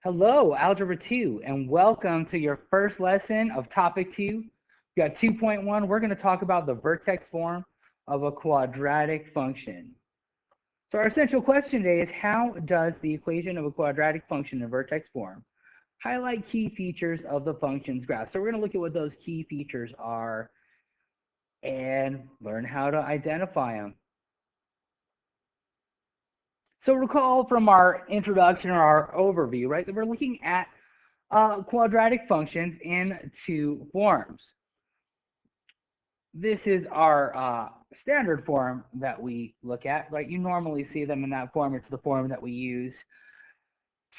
Hello, Algebra 2, and welcome to your first lesson of Topic 2. We got 2.1. We're going to talk about the vertex form of a quadratic function. So our essential question today is, how does the equation of a quadratic function in vertex form highlight key features of the function's graph? So we're going to look at what those key features are and learn how to identify them. So recall from our introduction or our overview, right, that we're looking at quadratic functions in two forms. This is our standard form that we look at, right? You normally see them in that form. It's the form that we use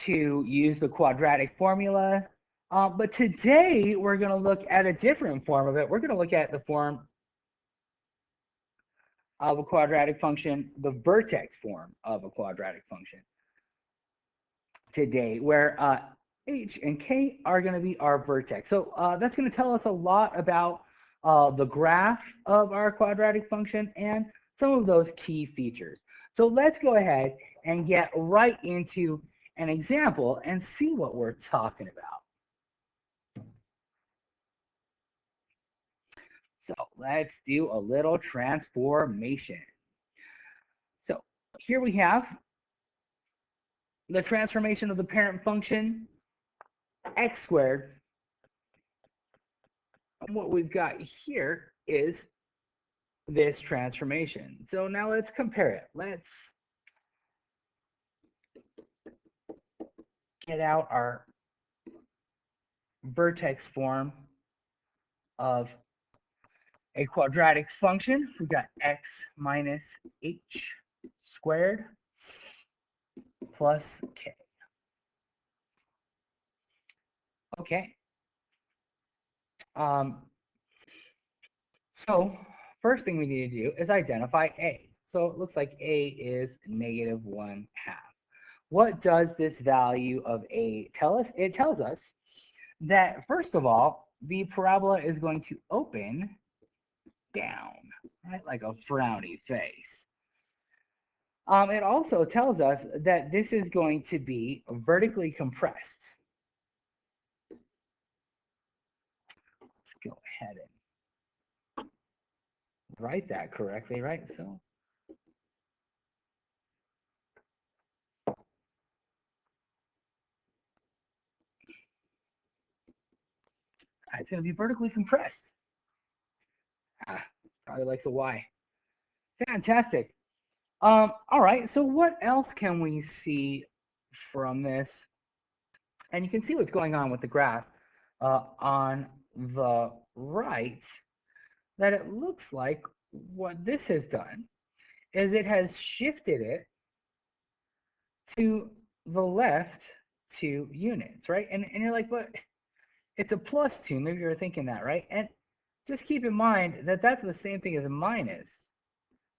to use the quadratic formula. But today we're going to look at a different form of it. We're going to look at the form of a quadratic function, the vertex form of a quadratic function today, where H and K are going to be our vertex. So that's going to tell us a lot about the graph of our quadratic function and some of those key features. So let's go ahead and get right into an example and see what we're talking about. So let's do a little transformation. So here we have the transformation of the parent function, x squared. And what we've got here is this transformation. So now let's compare it. Let's get out our vertex form of a quadratic function. We've got x minus h squared plus k. Okay. So first thing we need to do is identify a. So it looks like a is negative 1/2. What does this value of a tell us? It tells us that, first of all, the parabola is going to open down, right, like a frowny face. It also tells us that this is going to be vertically compressed. Let's go ahead and write that correctly, right? So it's going to be vertically compressed. Probably likes a Y. Fantastic. All right, so what else can we see from this? And you can see what's going on with the graph on the right, that it looks like what this has done is it has shifted it to the left 2 units, right? And you're like, but it's a +2. Maybe you're thinking that, right? And just keep in mind that that's the same thing as a minus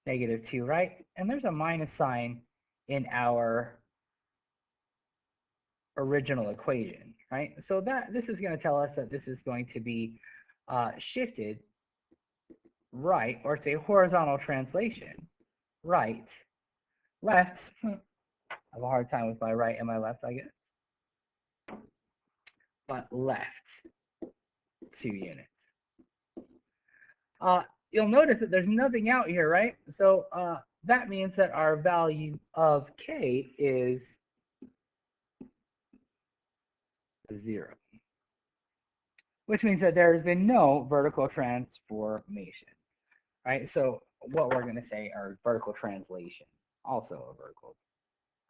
-2, right? And there's a minus sign in our original equation, right? So that this is going to tell us that this is going to be shifted right, or it's a horizontal translation, right, left. I have a hard time with my right and my left, I guess, but left 2 units. You'll notice that there's nothing out here, right? So that means that our value of k is 0, which means that there has been no vertical transformation, right? So what we're going to say are vertical translation, also a vertical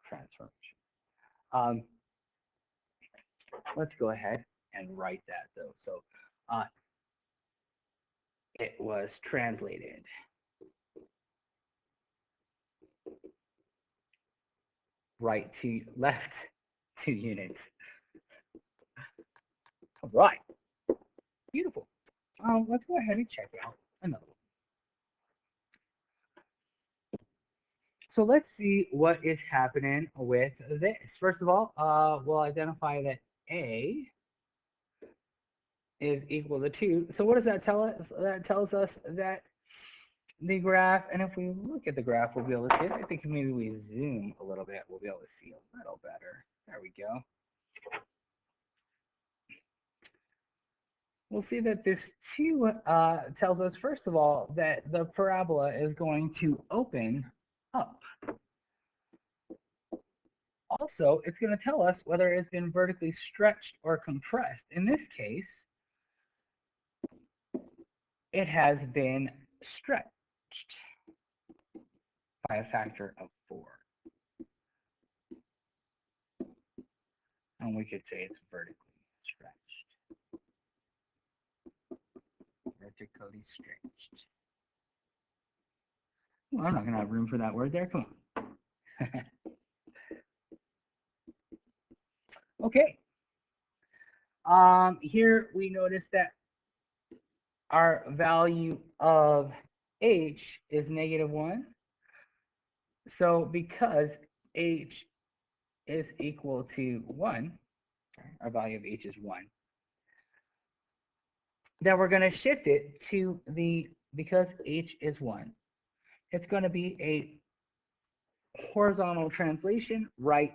transformation. Let's go ahead and write that though. So it was translated right to left 2 units. All right, beautiful. Let's go ahead and check out another one. So let's see what is happening with this. First of all, we'll identify that A is equal to 2. So what does that tell us? That tells us that the graph, and if we look at the graph, we'll be able to see it. I think maybe we zoom a little bit, we'll be able to see a little better. There we go. we'll see that this 2 tells us, first of all, that the parabola is going to open up. Also, it's going to tell us whether it's been vertically stretched or compressed. In this case, it has been stretched by a factor of 4. And we could say it's vertically stretched. Vertically stretched. Well, I'm not going to have room for that word there. Come on. Okay. Here we notice that our value of h is -1. So because h is equal to 1, our value of h is 1, then we're going to shift it to because h is 1, it's going to be a horizontal translation, right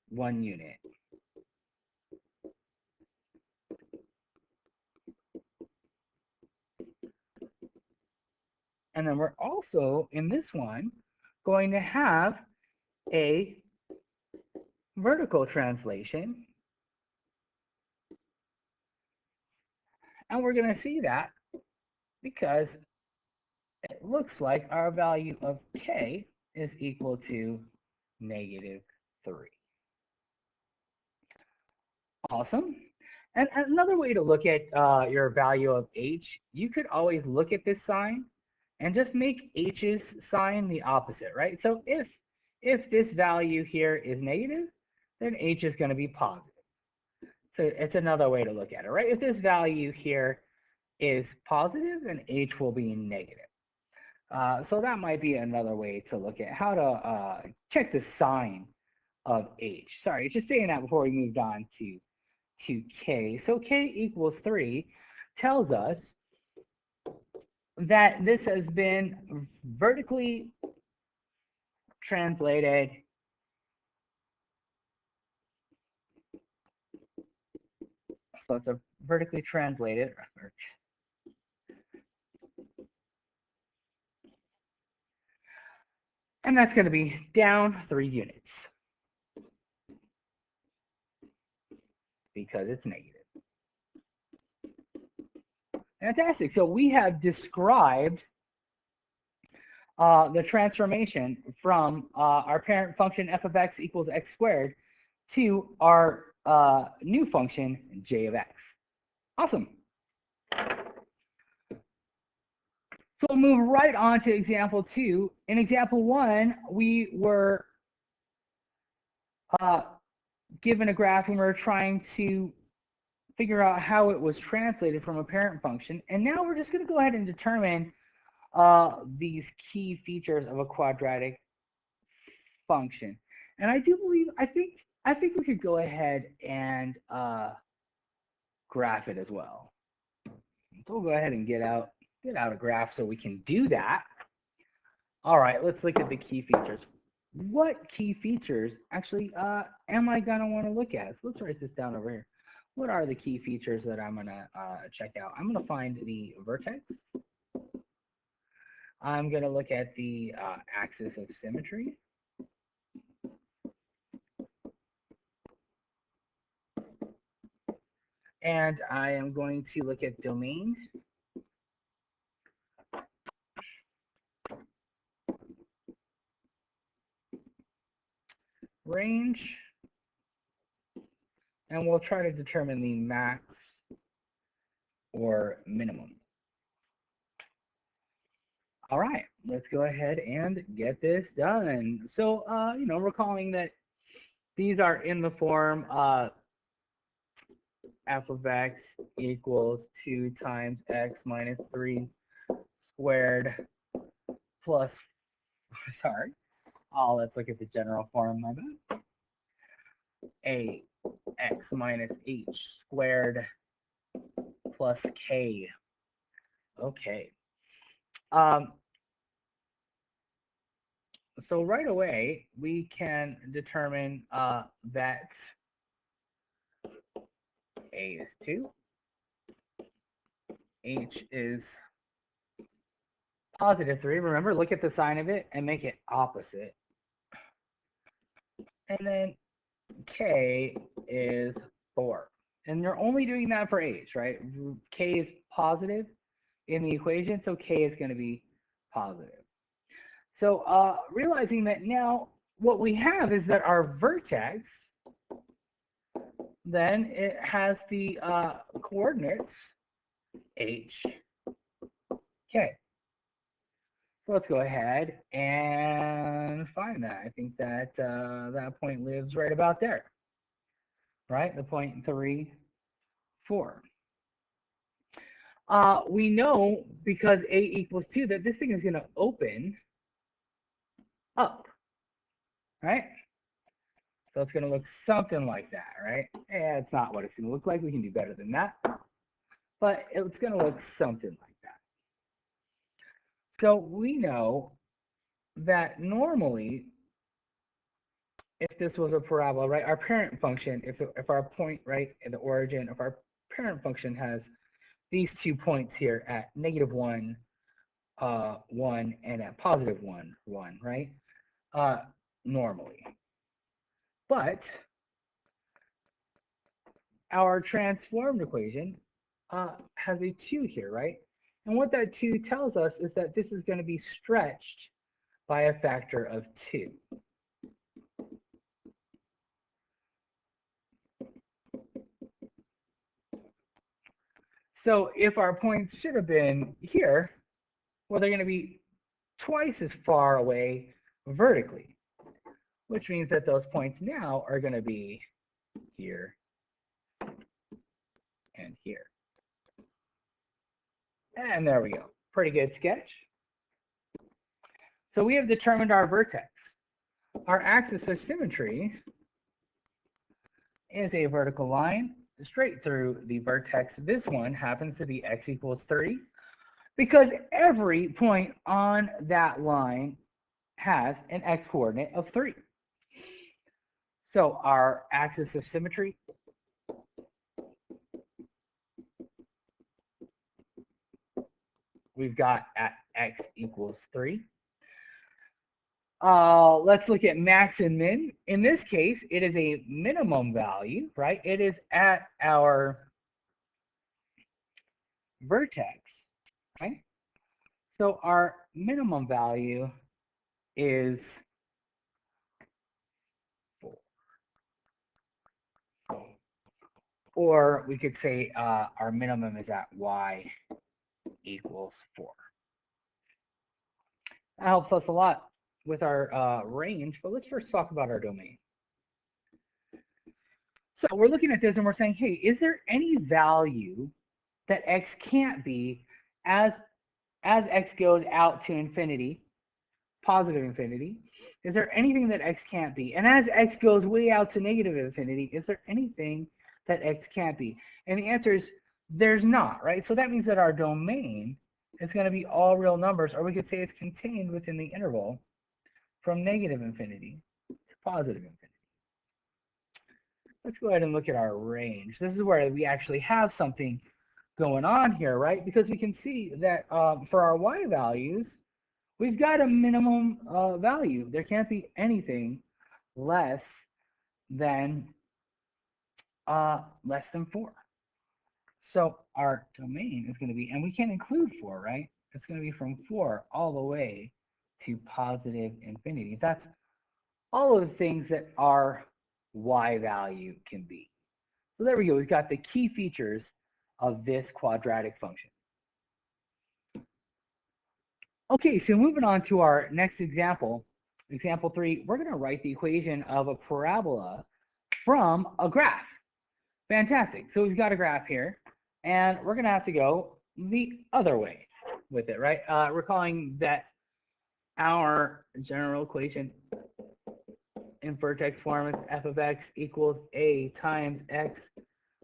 1 unit. And then we're also, in this one, going to have a vertical translation. And we're going to see that because it looks like our value of k is equal to -3. Awesome. And another way to look at your value of h, you could always look at this sign and just make h's sign the opposite, right? So if this value here is negative, then h is going to be positive. So it's another way to look at it, right? If this value here is positive, then h will be negative. So that might be another way to look at how to check the sign of h. Sorry, just saying that before we moved on to k. So k equals 3 tells us that this has been vertically translated so it's a vertically translated, and that's going to be down 3 units because it's negative. Fantastic. So we have described the transformation from our parent function f of x equals x squared to our new function j of x. Awesome. So we'll move right on to example 2. In example 1, we were given a graph and we're trying to figure out how it was translated from a parent function. And now we're just going to go ahead and determine these key features of a quadratic function. And I do believe, I think we could go ahead and graph it as well. So we'll go ahead and get out a graph so we can do that. All right, let's look at the key features. What key features actually am I going to want to look at? So let's write this down over here. What are the key features that I'm going to check out? I'm going to find the vertex. I'm going to look at the axis of symmetry. And I am going to look at domain. Range. And we'll try to determine the max or minimum. All right, let's go ahead and get this done. So, recalling that these are in the form f of x equals 2 times x minus 3 squared plus, sorry, let's look at the general form, my bad. A x minus h squared plus k. Okay. So right away, we can determine that A is 2, H is positive 3. Remember, look at the sign of it and make it opposite. And then K is 4. And you're only doing that for H, right? K is positive in the equation, so K is going to be positive. So realizing that now what we have is that our vertex, then it has the coordinates H, K. So let's go ahead and find that. I think that that point lives right about there, right? The point 3, 4. We know because A equals 2 that this thing is going to open up, right? So it's going to look something like that, right? Yeah, it's not what it's going to look like. We can do better than that. But it's going to look something like that. So we know that normally, if this was a parabola, right, our parent function, if our point, right, in the origin of our parent function has these 2 points here at -1, 1, and at positive 1, 1, right? Normally. But our transformed equation has a 2 here, right? And what that 2 tells us is that this is going to be stretched by a factor of 2. So if our points should have been here, well, they're going to be twice as far away vertically, which means that those points now are going to be here and here. And there we go. Pretty good sketch. So we have determined our vertex. Our axis of symmetry is a vertical line straight through the vertex. This one happens to be x equals 3 because every point on that line has an x coordinate of 3. So our axis of symmetry we've got at x equals 3. Let's look at max and min. In this case, it is a minimum value, right? It is at our vertex, right? So our minimum value is 4. Or we could say our minimum is at y equals 4. That helps us a lot with our range, but let's first talk about our domain. So we're looking at this and we're saying, hey, is there any value that x can't be as x goes out to infinity, positive infinity? Is there anything that x can't be? And as x goes way out to negative infinity, is there anything that x can't be? And the answer is there's not, right? So that means that our domain is going to be all real numbers, or we could say it's contained within the interval from negative infinity to positive infinity. Let's go ahead and look at our range. This is where we actually have something going on here, right? Because we can see that for our y values, we've got a minimum value. There can't be anything less than 4. So our domain is going to be, and we can't include 4, right? It's going to be from 4 all the way to positive infinity. That's all of the things that our y value can be. So there we go. We've got the key features of this quadratic function. Okay, so moving on to our next example, example 3, we're going to write the equation of a parabola from a graph. Fantastic. So we've got a graph here, and we're going to have to go the other way with it, right? Recalling that our general equation in vertex form is f of x equals a times x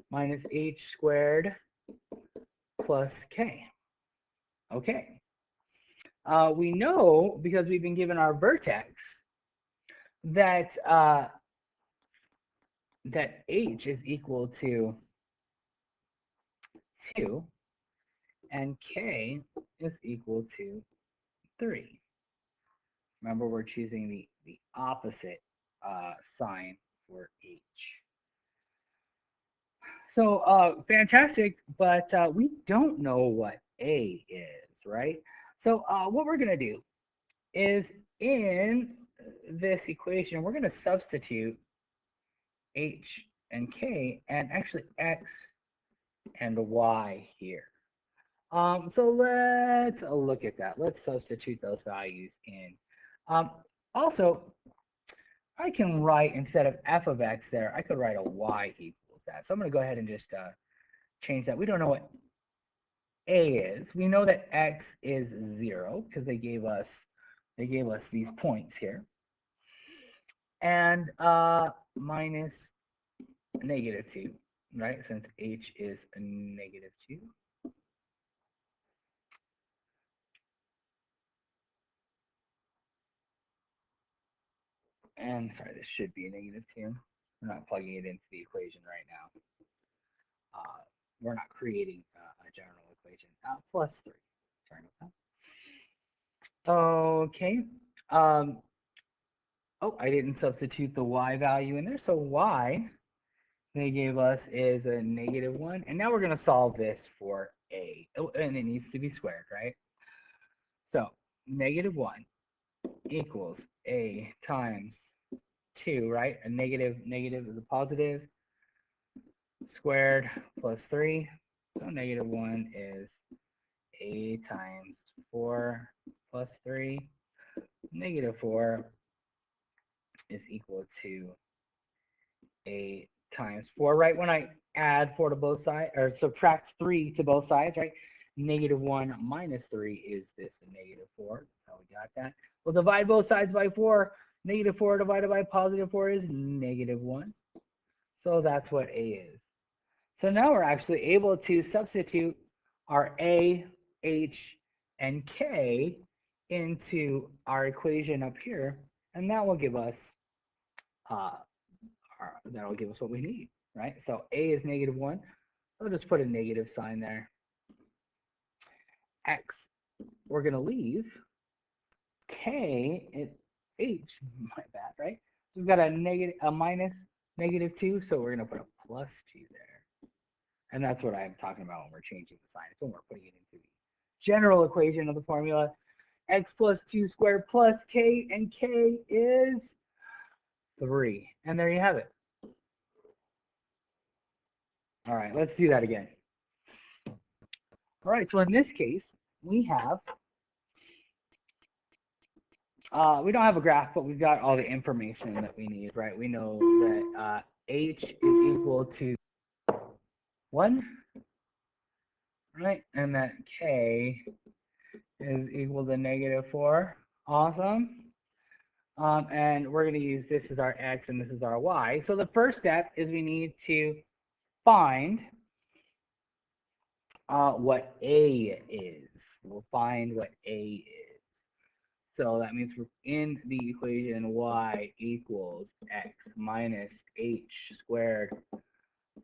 minus h squared plus k. Okay. We know, because we've been given our vertex, that that h is equal to 2, and k is equal to 3. Remember, we're choosing the opposite sign for h. So fantastic, but we don't know what a is, right? So what we're going to do is in this equation, we're going to substitute h and k and actually x and y here. So let's look at that. Let's substitute those values in. Also, I can write, instead of f of x there, I could write a y equals that. So I'm going to go ahead and just change that. We don't know what a is. We know that x is 0 because they gave us these points here. And minus -2, right? Since h is a -2. And sorry, this should be a -2. We're not plugging it into the equation right now. We're not creating a general equation. Plus 3. Sorry about that. Okay. Oh, I didn't substitute the y value in there. So y they gave us is a -1. And now we're going to solve this for a. Oh, and it needs to be squared, right? So -1 equals a times 2, right? A negative is a positive, squared plus 3. So -1 is a times 4 plus 3. -4 is equal to a times 4, right? When I add 4 to both sides, or subtract 3 to both sides, right? -1 minus 3 is this, a -4. That's how we got that. We'll divide both sides by 4. -4 divided by +4 is -1. So that's what a is. So now we're actually able to substitute our a, h, and k into our equation up here, and that will give us that'll give us what we need, right? So a is -1. I'll just put a negative sign there. X, we're going to leave. K, H, my bad, right? We've got a minus -2, so we're going to put a plus 2 there. And that's what I'm talking about when we're changing the sign. It's when we're putting it into the general equation of the formula. X plus 2 squared plus k, and k is 3. And there you have it. All right, let's do that again. All right, so in this case, we have, we don't have a graph, but we've got all the information that we need, right? We know that h is equal to 1, right? And that k is equal to -4. Awesome. And we're going to use this as our x and this is our y. So the first step is we need to find what a is. We'll find what a is. So that means we're in the equation y equals x minus h squared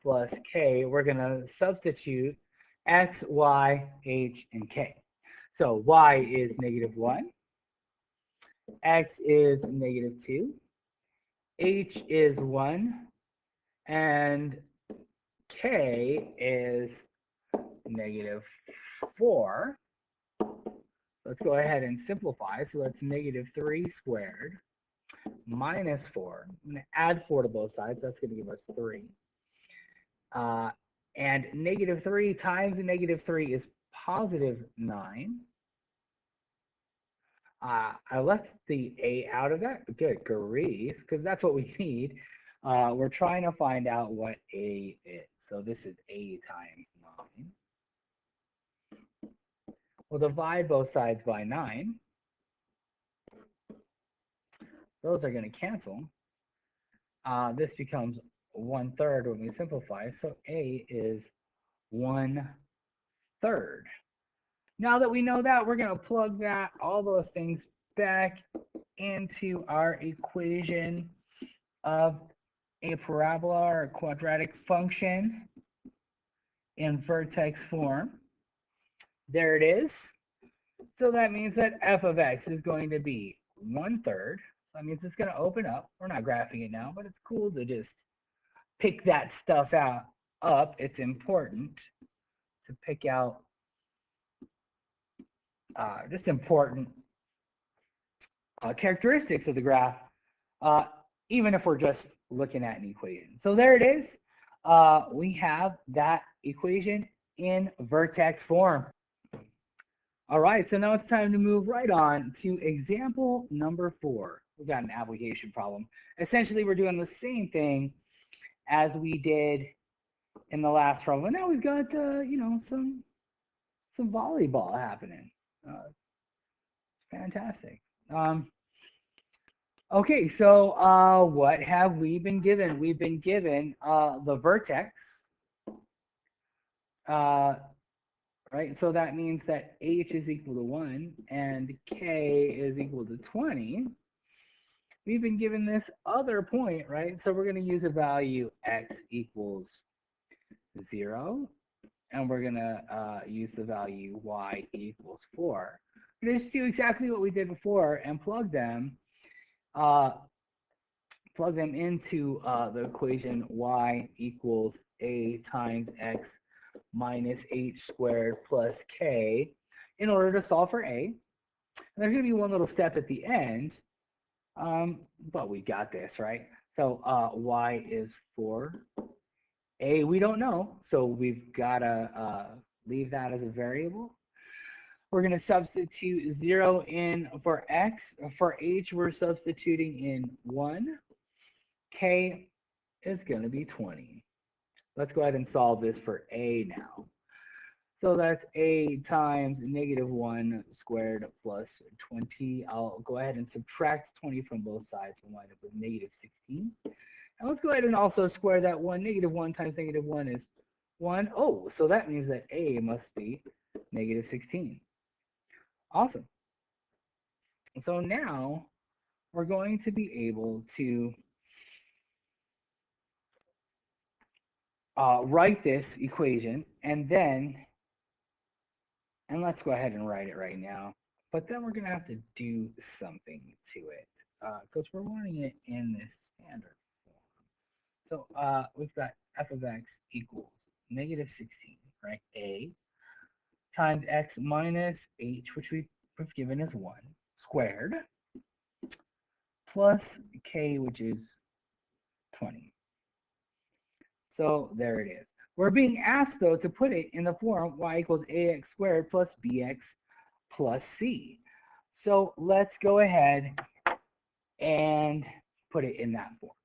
plus k. We're going to substitute x, y, h, and k. So y is -1. X is -2. H is 1. And k is -4. Let's go ahead and simplify. So that's -3 squared minus 4. I'm going to add 4 to both sides. That's going to give us 3. And -3 times -3 is +9. I left the a out of that. Good grief, because that's what we need. We're trying to find out what a is. So this is a times 9. We'll divide both sides by 9. Those are going to cancel. This becomes 1/3 when we simplify. So a is 1/3. Now that we know that, we're going to plug all those things back into our equation of a parabola or a quadratic function. in vertex form. There it is. So that means that f of x is going to be 1/3. So that means it's going to open up. We're not graphing it now, but it's cool to just pick that stuff out up. It's important to pick out just important characteristics of the graph, uh, even if we're just looking at an equation. So there it is. We have that equation in vertex form. All right, so now it's time to move right on to example number 4. We've got an application problem. Essentially, we're doing the same thing as we did in the last problem. And now we've got, some volleyball happening. Fantastic. Okay, so what have we been given? We've been given the vertex, right? So that means that h is equal to 1 and k is equal to 20. We've been given this other point, right? So we're going to use a value x equals 0, and we're going to use the value y equals 4. We're going to just do exactly what we did before and plug them into the equation y equals a times x minus h squared plus k in order to solve for a. And there's going to be one little step at the end, but we got this, right? So y is 4. A we don't know, so we've got to leave that as a variable. We're going to substitute 0 in for x. For h, we're substituting in 1. K is going to be 20. Let's go ahead and solve this for a now. So that's a times -1 squared plus 20. I'll go ahead and subtract 20 from both sides and wind up with -16. And let's go ahead and also square that 1. -1 times -1 is 1. Oh, so that means that a must be -16. Awesome. So now we're going to be able to write this equation, and let's go ahead and write it right now. But then we're going to have to do something to it because we're wanting it in this standard form. So we've got f of x equals -16, right? A times x minus h, which we've given as 1, squared, plus k, which is 20. So there it is. We're being asked, though, to put it in the form y equals ax squared plus bx plus c. So let's go ahead and put it in that form.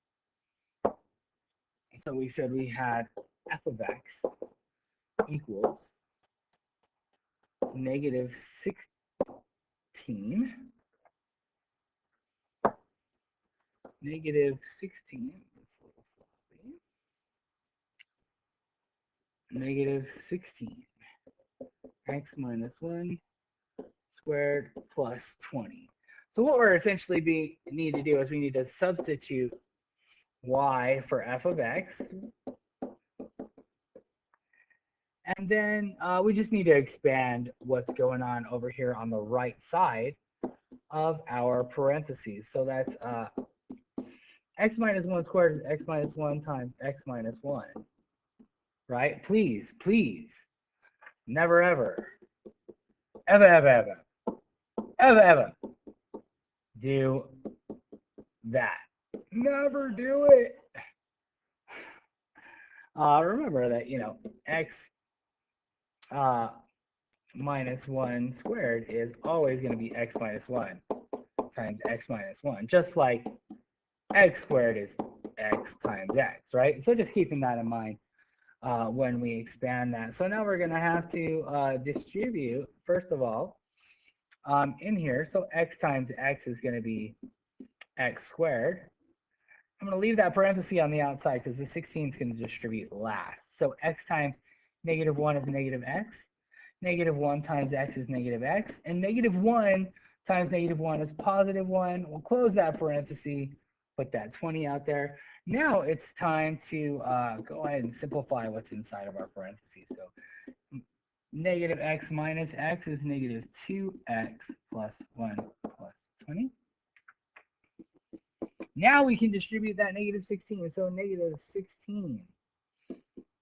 So we said we had f of x equals -16 -16 x minus 1 squared plus 20. So what we're essentially need to do is we need to substitute y for f of x. And then we just need to expand what's going on over here on the right side of our parentheses. So that's x minus 1 squared is x minus 1 times x minus 1. Right? Please, please, never, ever, ever, ever, ever, ever, ever do that. Never do it. Remember that, x minus 1 squared is always going to be x minus 1 times x minus 1, just like x squared is x times x, right? So just keeping that in mind when we expand that. So now we're going to have to distribute, first of all, in here. So x times x is going to be x squared. I'm going to leave that parenthesis on the outside because the 16 is going to distribute last. So x times -1 is -x. -1 times x is -x. And -1 times -1 is +1. We'll close that parenthesis, put that 20 out there. Now it's time to go ahead and simplify what's inside of our parentheses. So negative x minus x is negative 2x plus 1 plus 20. Now we can distribute that negative 16. So negative 16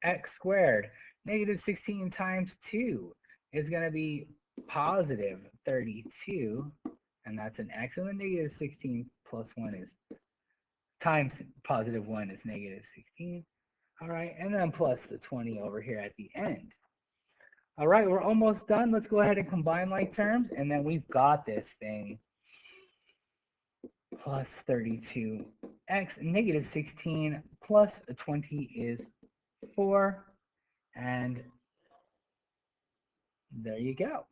x squared. Negative 16 times 2 is going to be positive 32. And that's an x. And then negative 16 plus 1 is times positive 1 is negative 16. All right. And then plus the 20 over here at the end. All right. We're almost done. Let's go ahead and combine like terms. And then we've got this thing. Plus 32x, negative 16 plus 20 is 4, and there you go.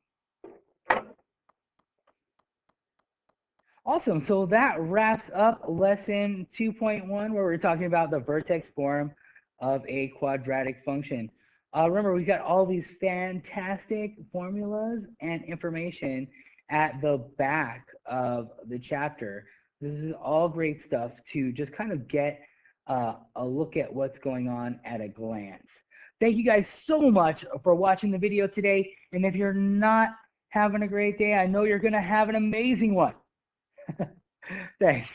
Awesome, so that wraps up lesson 2.1 where we're talking about the vertex form of a quadratic function. Remember, we got all these fantastic formulas and information at the back of the chapter. This is all great stuff to just kind of get a look at what's going on at a glance. Thank you guys so much for watching the video today. And if you're not having a great day, I know you're going to have an amazing one. Thanks.